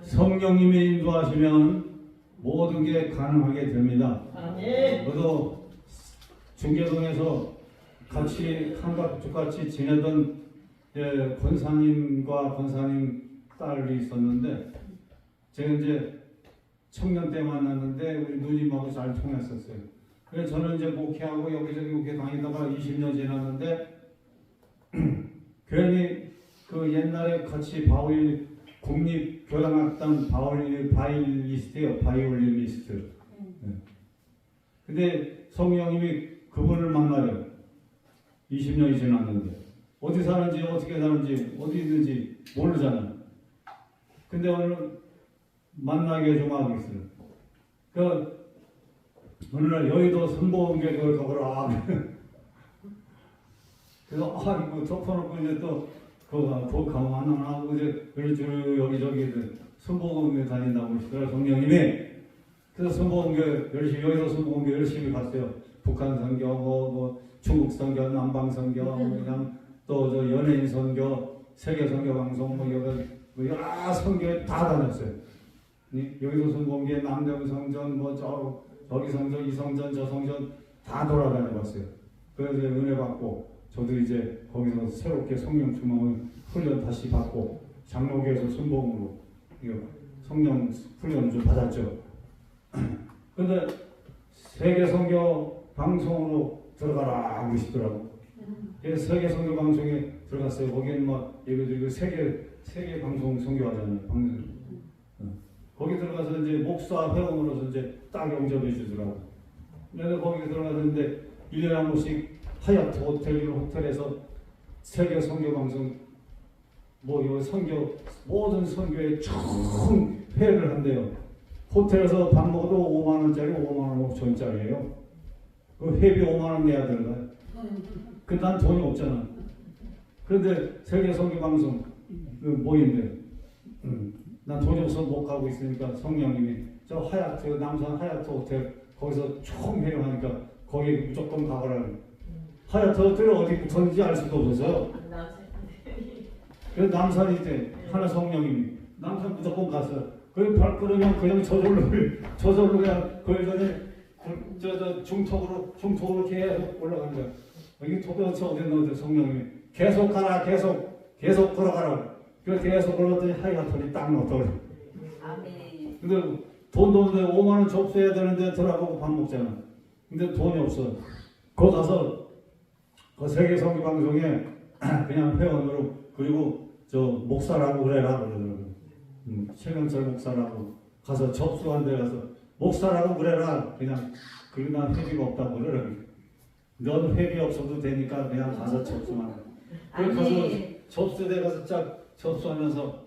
성령님이 인도하시면 모든 게 가능하게 됩니다. 저도 중계동에서 같이 한가족같이 지내던 권사님과 권사님 딸이 있었는데 제가 이제 청년 때 만났는데 우리 누님하고 잘 통했었어요. 그래서 저는 이제 목회하고 여기저기 목회 다니다가 20년 지났는데 괜히 그 옛날에 같이 국립교향악단 바이올리니스트예요. 바이올리니스트. 근데 성령님이 그분을 만나요. 20년이 지났는데 어디 사는지 어떻게 사는지 어디 있는지 모르잖아. 근데 오늘 만나게 좀 하고 있어요. 그 어느 날 여의도 선보원교회를 가보라. 그래서 이거 덮어놓고 이제 또 그거 가면 안 하고 이제 쭉 여기저기 선보원교회 다닌다고 그러시더라고요. 성령님이. 그래서 선보원교회 열심히 여의도 선보원교회 열심히 갔어요. 북한 선교, 뭐 중국 선교, 남방 선교, 그냥 또 저 연예인 선교, 세계 선교 방송 뭐 여러 선교에 다 다녔어요. 여기도 선보원교회 남대문 성전 저기 성전 이 성전 저 성전 다 돌아다녀봤어요. 그래서 은혜 받고 저도 이제 거기서 새롭게 성령 충만을 훈련 다시 받고 장로교에서 순복음으로 성령 훈련을 좀 받았죠. 근데 세계 선교 방송으로 들어가라 하고 싶더라고. 그래서 세계 선교 방송에 들어갔어요. 거기는 막 예배드리고 세계 방송 선교하잖아요. 거기 들어가서 이제 목사 회원으로서 이제 딱 영접해 주더라고. 내가 거기 들어갔는데 1년에 한 번씩 하얏트 호텔에서 세계 선교 방송 요 선교 모든 선교에 총 회를 한대요. 호텔에서 밥 먹어도 5만 원짜리 5만 원 5천원짜리예요. 그 회비 5만 원 내야 되는 거야. 근데 난 돈이 없잖아. 그런데 세계 선교 방송 모인대. 난 돈이 없어서 못 가고 있으니까 성령님이 저 하얏트 남산 하얏트 호텔 거기서 총 회를 하니까 거기 무조건 가보라. 하얏트 호텔이 어디 붙었는지 알 수도 없어서. 그래서 남산이 있대. 하나 성령님이 남산 무조건 갔어. 그 발걸으면 그냥 저절로 그냥 그 전에 저 중턱으로 계속 올라가는 거야. 여기 도대체 어디 넣었대 성령님이 계속 가라 계속 걸어가라. 그래서 계속 걸었더니 하이가톤이 딱 넣었더라고. 아멘. 근데 돈도 없는데 5만 원 접수해야 되는데 들어가고 밥 먹잖아. 근데 돈이 없어. 거기 가서 그 세계 선교 방송에 그냥 회원으로 그리고 저 목사라고 그래라 그러더라고. 최경철 목사라고 가서 접수한 데 가서 목사라고 그래라. 그냥 난 회비가 없다고 그러더라고. 넌 회비 없어도 되니까 그냥 가서 접수만 해. 그래서 가서 접수대 가서 쫙 접수하면서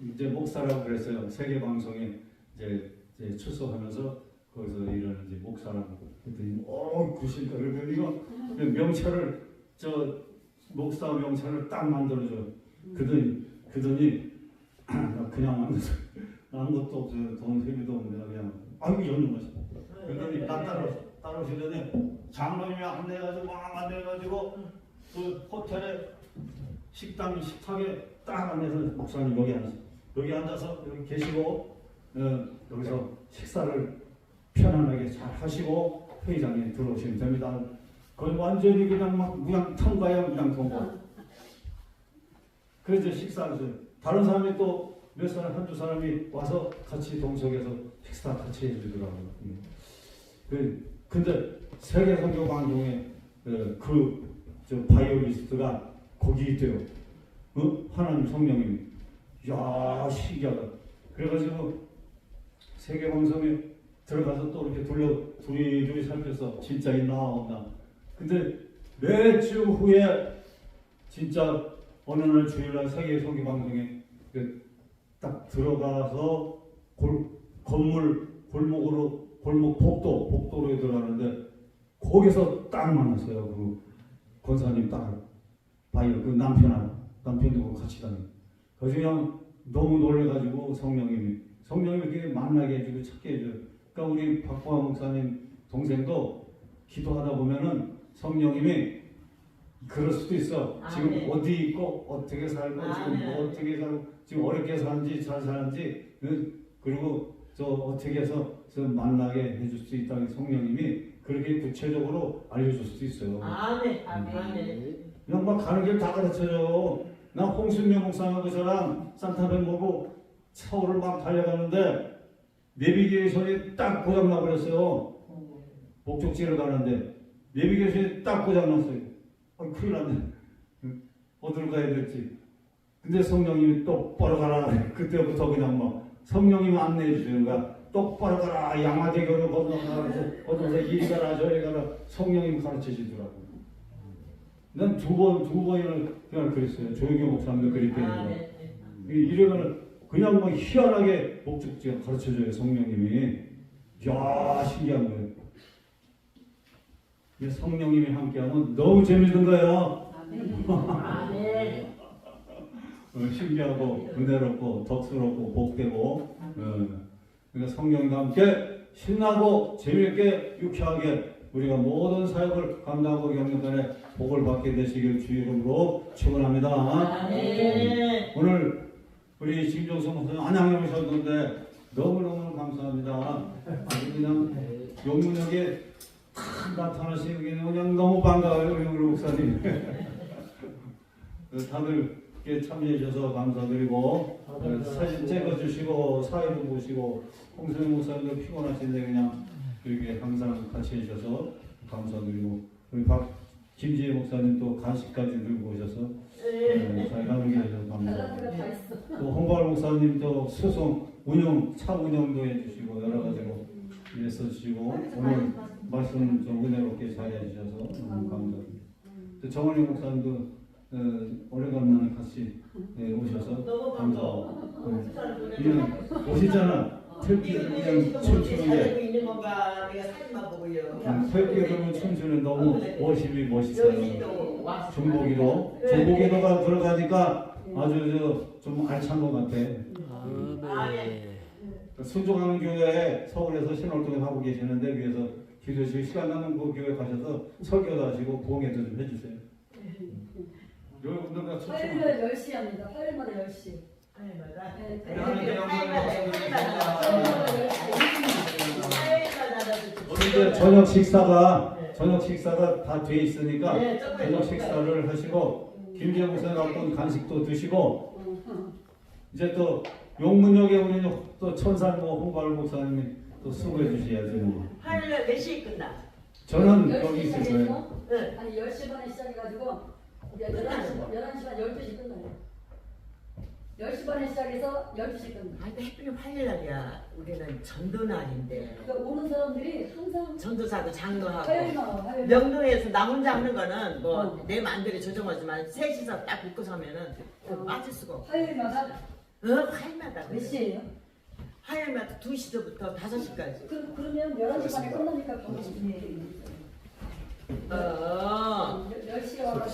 이제 목사라고 그랬어요. 세계 방송에 이제 출석하면서 거기서 일하는 이제 목사라고 그랬더니 구신가 그러더니 이거 명찰을 저 목사 명찰을 딱 만들어줘. 그러더니 그냥 만들어서 아무것도 없어요. 돈 회비도 없는데 그냥 이러는 거지. 그러더니 따라오시더니 장로님이 안내해가지고 그 호텔에 식탁에 딱 앉아서 목사님 여기 앉아서 여기 계시고 여기서 식사를 편안하게 잘 하시고 회의장에 들어오시면 됩니다. 거의 완전히 그냥 막 무양통과예요. 무양통과. 그래서 식사하세요. 다른 사람이 또 몇 사람 한두 사람이 와서 같이 동석해서 식사 같이 해주더라고요. 근데 세계 선교 방송에 저 바이올리스트가 거기 있대요. 하나님 성령님이. 이야 신기하다. 그래가지고 세계 방송에 들어가서 또 이렇게 두리두리 살펴서 진짜 있나 없나. 근데 몇 주 후에 진짜 어느 날 주일날 세계 선교 방송에 딱 들어가서 골목 복도로 들어가는데 거기서 딱 만났어요. 그 권사님 딱 그 남편하고 같이 다니고. 그래서 그냥 너무 놀래가지고 성령님이 이렇게 만나게 해주고 찾게 해줘요. 그러니까 우리 박보아 목사님 동생도 기도하다 보면은 성령님이 그럴 수도 있어. 지금 어디 있고 어떻게 살고 지금 어떻게 살고 지금 어렵게 사는지 잘 사는지 그리고 저 어떻게 해서 저 만나게 해줄 수 있다는 성령님이 그렇게 구체적으로 알려줄 수도 있어요. 아멘. 그냥 막 가는 길 다 가르쳐줘. 나 홍순명 목사하고 저랑 산타페 모고 서울을 막 달려가는데 내비게이션이 딱 고장나 버렸어요. 목적지를 가는데 내비게이션이 딱 고장났어요. 큰일 났네. 어디로 가야 될지. 근데 성령님이 똑바로 가라. 그때부터 그냥 막 성령님이 안내해 주시는 거야. 똑바로 가라 양화대교를 건너서 이리 가라 저리 가라 성령님 가르치시더라고. 난 두 번이나 그냥 그랬어요. 조용히 목사님도 그렇게 아, 했는데 네. 이러면은 그냥 뭐 희한하게 목적지가 가르쳐줘요 성령님이. 야 신기한 거예요. 이 성령님이 함께하면 너무 재밌는 거예요. 아멘. 신기하고 은혜롭고 덕스럽고 복되고 그러니까 성령과 함께 신나고 재미있게 유쾌하게 우리가 모든 사역을 감당하고 경영간에 복을 받게 되시길 주 이름으로 축원합니다. 아멘. 오늘 우리 김종성 목사님 안양에 오셨는데 너무너무 감사합니다. 아주 그냥 용문역에 나타나시는 게 그냥 너무 반가워요 우리 목사님. 다들 이렇게 참여해 주셔서 감사드리고 사진 찍어주시고 사회도 보시고 홍성현 목사님도 피곤하신데 그냥 이렇게 항상 같이 해주셔서 감사드리고 우리 김지혜 목사님 또 간식까지 들고 오셔서 잘 가는 게 해주셔서 감사합니다. 또 홍발 목사님 또 수송 운영 차 운영도 해주시고 여러 가지로 일해서 주시고 오늘 말씀 좀 은혜롭게 잘 해주셔서 감사합니다. 또 정원희 목사님도 오래간만에 같이 오셔서 감사하고 오시잖아. 특히 그냥 춤추는 게 있는 건가 내가 사진만 보고요. 특히 그러면 춤추는 너무 멋있이 멋있어요. 여기도 와서 중보기도가 들어가니까 아주 좀 알찬 것 같아. 아멘. 순종하는 교회에 서울에서 신월동에 하고 계시는데 위에서 기도실 시간 나는 그 교회 가셔서 설교도 하시고 부흥회도 좀 해주세요. 여러분들 같이 화요일마다 10시 합니다. 화요일마다 10시. 화요일마다. 네, 오늘 이제 저녁 식사가 다 돼 있으니까 네, 저녁 식사를 하시고 김지영 목사님 갖고 간식도 드시고 이제 또 용문역에 우리 또 천산모 홍발 목사님이 또 수고해 주셔야지 뭐. 화요일날 몇 시에 끝나? 저는 10시 여기 있을 거예요. 시작해서 네. 아니 10시 반에 시작해가지고 이제 11시 반 12시 끝나요. 10시 반에 시작해서 12시 끝나요. 아, 근데 하필 화요일날이야. 우리는 전도날인데. 그러니까 오는 사람들이 항상 전도사도 장로하고. 화요일만 와, 화요일. 명동에서 나 혼자 하는 거는 뭐 내 마음대로 조정하지만 셋이서 딱 붙고 서면은 빠질 수가 없고. 화요일마다 화요일마다 몇 시에요? 화요일마다 2시부터 5시까지. 그러면 11시 반에 끝나니까 가고 싶은 얘기. 10시에 와서